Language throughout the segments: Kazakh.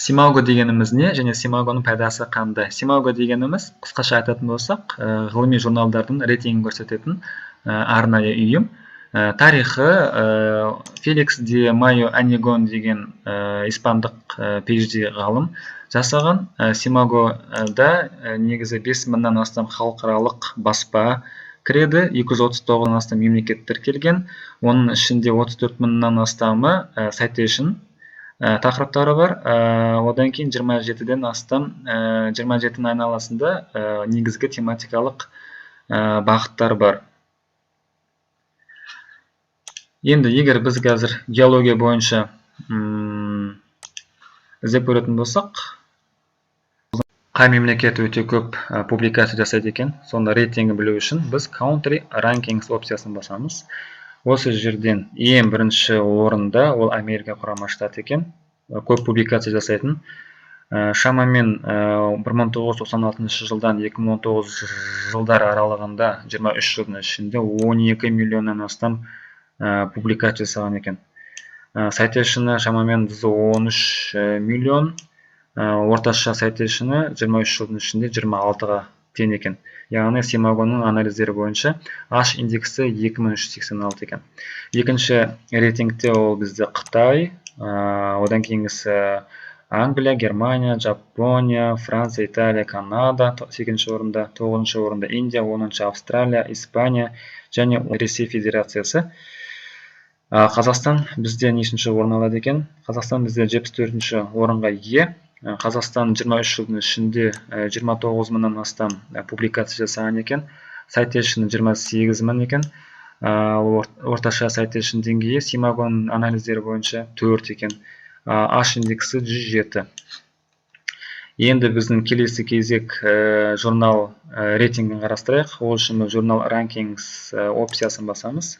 Симаго дегенimiz не және Симагоның пайдасы қандай? Симаго дегенimiz, қысқаша айтатын болсақ, ғылыми журналдардың рейтингін көрсететін арнайы ұйым. Тарихы Феликс де Майо Анигон деген испандық PhD ғалым жасаған. Симагода негізі 5000-нан астам халықаралық баспа кіреді, 239-нан астам мемлекеттер келген. Оның ішінде 34 000-нан астамы citation тақырыптары бар. Одан кейін 27-ден астам 27-ның айналасында негізгі тематикалық бағыттар бар. Енді егер біз қазір геология бойынша іздеп көретін болсақ, қай мемлекет өте көп публикация жасайды екен, сонда рейтингі білу үшін біз Country Rankings опциясын басамыз. Осы жерден ең бірінші орында ол Америка құрама штаты екен, көп публикация жасайтын. Шамамен 1996 жылдан 2019 жылдар аралығында 23 жылдың ішінде 12 миллионнан астам публикация жасаған екен. Citation шамамен 13 миллион, орташа citation 23 жылдың ішінде 26-ға тең екен. Яғни Симагоның анализдері бойынша H индексі 2386 екен. Екінші рейтингте ол бізде Қытай, одан кейінгісі Англия, Германия, Жапония, Франция, Италия, Канада 8-ші орында, 9-ші орында Индия, 10-ші Австралия, Испания және Ресей Федерациясы. Қазақстан бізде нешінші орын алады екен? Қазақстан бізде 74-ші орынға ие. Қазақстан 23 жылдың ішінде 29 000-нан астам публикация жасаған екен. Citation 28 000 екен. Орташа citation деңгейі Симагоның анализдері бойынша 4 екен. H индексі 107. Енді біздің келесі кезек журнал рейтингін қарастырайық. Ол үшін журнал Rankings опциясын басамыз.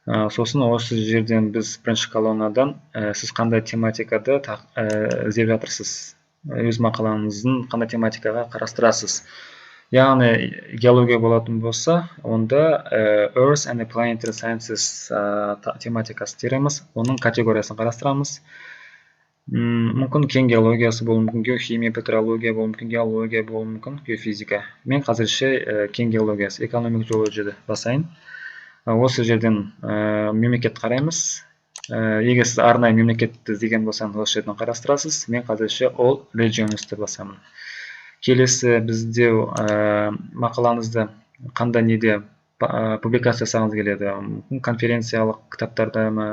Сосын осы жерден біз бірінші колоннадан сіз қандай тематикада іздеп жатырсыз, өз мақалаңыздың қандай тематикаға қарастырасыз. Яғни геология болатын болса, онда Earth and Planetary Sciences тематикасы тереміз, оның категориясын қарастырамыз. Мүмкін кен геологиясы болуы мүмкін, геохимия, петрология болуы мүмкін, геология болуы мүмкін, геофизика. Мен қазірше кен геологиясы, экономик жолжиді басайын. Осы жерден мемлекет қараймыз. Егер сіз арнайы мемлекетті іздеген болсаңыз, осы жерден қарастырасыз. Мен қазірше all regions'ты басамын. Келесі бізде мақалаңызды қандай неде публикация жасағыңыз келеді? Мүмкін конференциялық кітаптарда ма,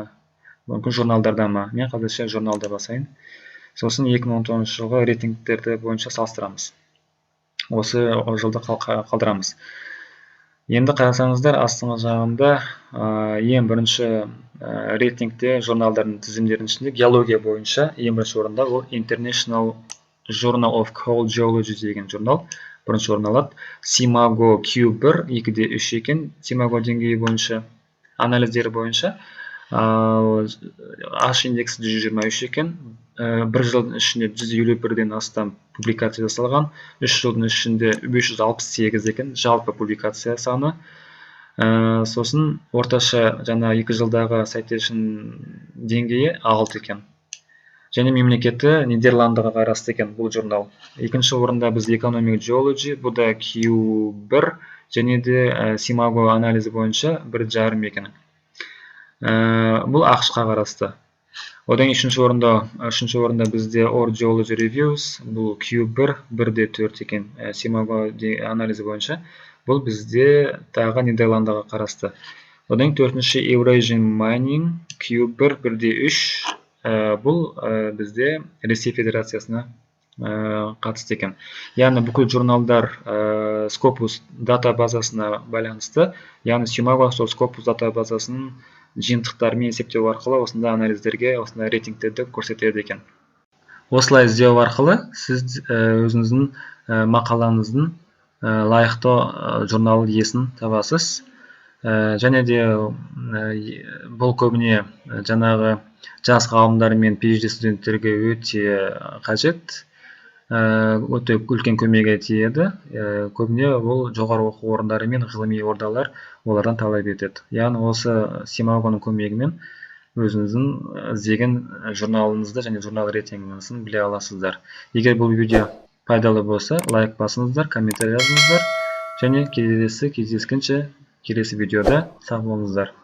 мүмкін журналдарда ма? Мен қазірше журналда басайын. Сосын 2019 жылғы рейтингтерді бойынша салыстырамыз. Осы жылды қалдырамыз. Енді қарасаңыздар, астыңғы жағында ең бірінші рейтингте журналдардың тізімдерінің ішінде геология бойынша ең бірінші орында ол International Journal of Coal Geology деген журнал бірінші орын алады. Симаго Q1 2-3 екен. Симаго деңгейі бойынша анализдері бойынша H индексі 123 екен. Бір жылдың ішінде 151-ден астам публикация жасалған, 3 жылдың ішінде 568 екен жалпы публикация саны. Сосын орташа жаңа 2 жылдағы citation деңгейі 6 екен. Және мемлекеті Нидерландыға қарасты екен бұл журнал. Екінші орында біз Economic Geology, бұл да Q1 және де Симаго анализі бойынша 1,5 екен. Бұл ақш-қа қарасты. Одан үшінші орында бізде Ore Geology Reviews, бұл Q1 1,4 екен. Симаго анализі бойынша. Бұл бізде тағы Нидерландыға қарасты. Одан төртінші Eurasian Mining Q1 1,3, бұл бізде Ресей Федерациясына қатысты екен. Яғни бүкіл журналдар Scopus дата базасына байланысты. Яғни Симаго сол Scopus дата базасының жиынтықтарымен есептеу арқылы осындай анализдерге, осындай рейтингтерді көрсетеді екен. Осылай іздеу арқылы сіз өзіңіздің мақалаңыздың лайықты журнал иесін табасыз. Және де бұл көбіне жаңағы жас ғалымдар мен PhD студенттерге өте қажет, өте үлкен көмегі тиеді. Көбіне бұл жоғары оқу орындары мен ғылыми ордалар олардан талап етеді. Яғни осы Симагоның көмегімен өзіңіздің іздеген журналыңызды және журнал рейтингіңізін біле аласыздар. Егер бұл видео пайдалы болса, лайк басыңыздар, комментарий жазыңыздар және кездескенше келесі видеода сау болыңыздар.